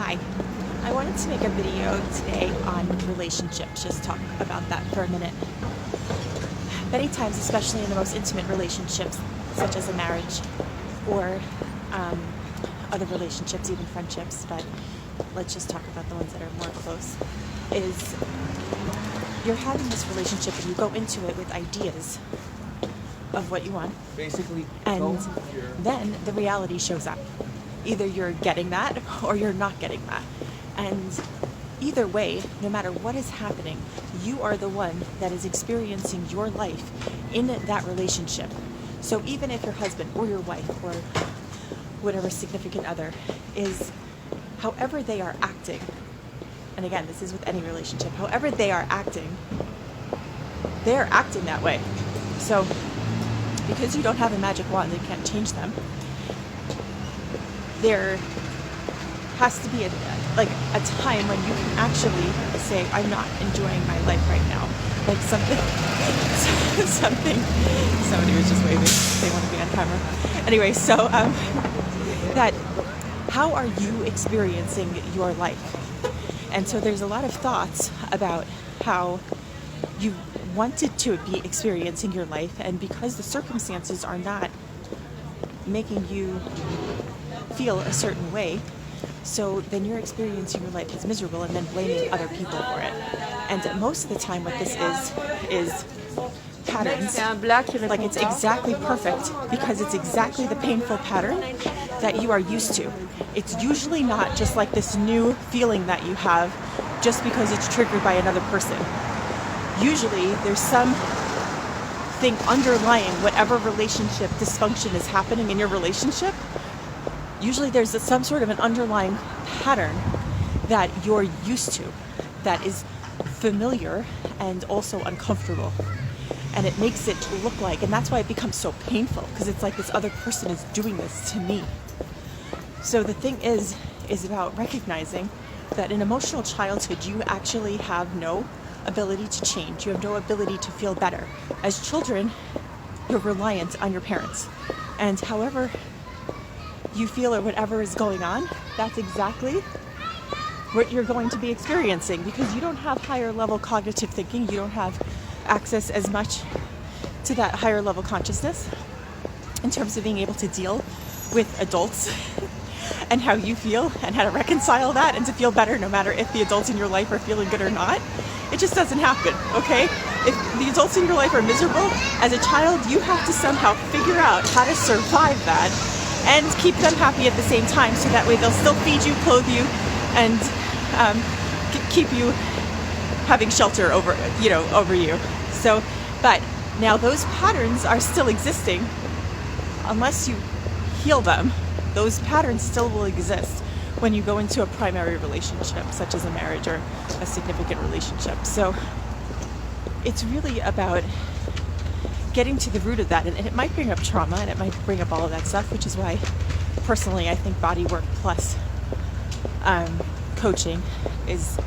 Hi, I wanted to make a video today on relationships, just talk about that for a minute. Many times, especially in the most intimate relationships, such as a marriage or other relationships, even friendships, but let's just talk about the ones that are more close, is you're having this relationship and you go into it with ideas of what you want. Basically, and then the reality shows up. Either you're getting that or you're not getting that. And either way, no matter what is happening, you are the one that is experiencing your life in that relationship. So even if your husband or your wife or whatever significant other is, however they are acting, and again, this is with any relationship, however they are acting that way. So because you don't have a magic wand and can't change them, there has to be a time when you can actually say, I'm not enjoying my life right now. Like somebody was just waving. They want to be on camera. Anyway, so that how are you experiencing your life? And so there's a lot of thoughts about how you wanted to be experiencing your life, and because the circumstances are not making you feel a certain way, so then you're experiencing your life as miserable and then blaming other people for it. And most of the time what this is patterns. Like it's exactly perfect because it's exactly the painful pattern that you are used to. It's usually not just like this new feeling that you have just because it's triggered by another person. Usually there's some thing underlying whatever relationship dysfunction is happening in your relationship. Usually there's some sort of an underlying pattern that you're used to that is familiar and also uncomfortable. And it makes it look like, and that's why it becomes so painful, because it's like this other person is doing this to me. So the thing is about recognizing that in emotional childhood, you actually have no ability to change. You have no ability to feel better. As children, you're reliant on your parents. And however you feel or whatever is going on, that's exactly what you're going to be experiencing, because you don't have higher level cognitive thinking. You don't have access as much to that higher level consciousness in terms of being able to deal with adults and how you feel and how to reconcile that and to feel better no matter if the adults in your life are feeling good or not. It just doesn't happen, okay? If the adults in your life are miserable, as a child, you have to somehow figure out how to survive that and keep them happy at the same time, so that way they'll still feed you, clothe you, and keep you having shelter over you. So, but now those patterns are still existing unless you heal them. Those patterns still will exist when you go into a primary relationship, such as a marriage or a significant relationship. So it's really about getting to the root of that, and it might bring up trauma and it might bring up all of that stuff, which is why personally I think body work plus coaching is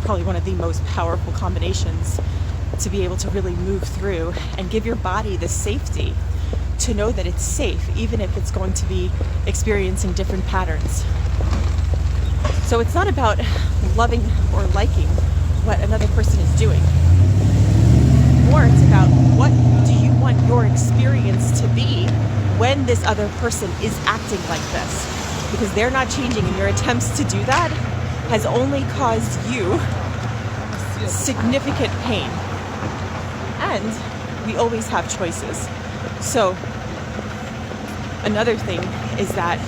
probably one of the most powerful combinations to be able to really move through and give your body the safety to know that it's safe, even if it's going to be experiencing different patterns. So it's not about loving or liking what another person is doing. More it's about, what do you want your experience to be when this other person is acting like this? Because they're not changing, and your attempts to do that has only caused you significant pain. And we always have choices. So another thing is that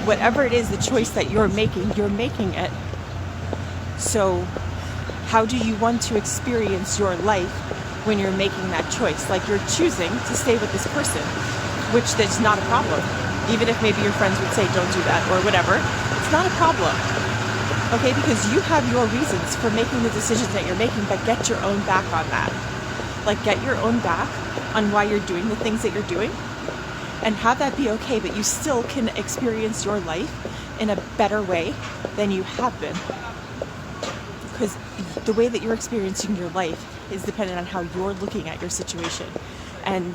whatever it is, the choice that you're making it. So how do you want to experience your life when you're making that choice? Like, you're choosing to stay with this person, which that's not a problem. Even if maybe your friends would say, don't do that or whatever, it's not a problem. Okay, because you have your reasons for making the decisions that you're making, but get your own back on that. Like, get your own back on why you're doing the things that you're doing, and have that be okay, but you still can experience your life in a better way than you have been. Because the way that you're experiencing your life is dependent on how you're looking at your situation. And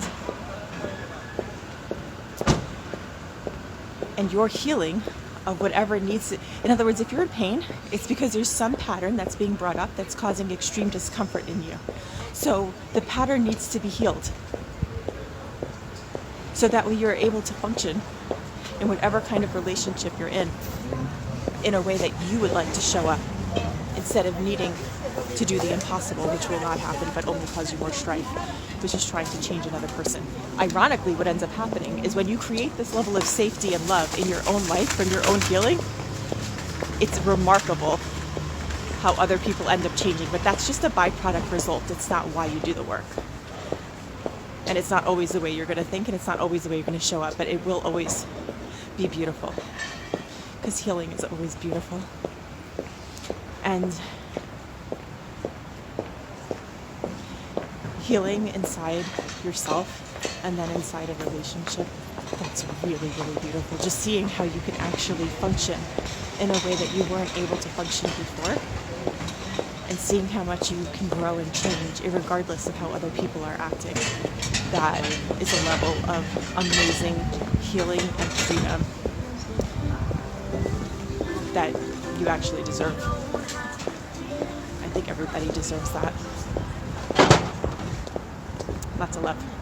your healing of whatever needs to, in other words, if you're in pain, it's because there's some pattern that's being brought up that's causing extreme discomfort in you. So the pattern needs to be healed. So that way you're able to function in whatever kind of relationship you're in a way that you would like to show up, instead of needing to do the impossible, which will not happen but only cause you more strife, which is trying to change another person. Ironically, what ends up happening is when you create this level of safety and love in your own life from your own healing, it's remarkable how other people end up changing, but that's just a byproduct result. It's not why you do the work. And it's not always the way you're going to think, and it's not always the way you're going to show up, but it will always be beautiful, because healing is always beautiful. And healing inside yourself and then inside a relationship, that's really, really beautiful. Just seeing how you can actually function in a way that you weren't able to function before, and seeing how much you can grow and change regardless of how other people are acting. That is a level of amazing healing and freedom that you actually deserve. I think everybody deserves that. Lots of love.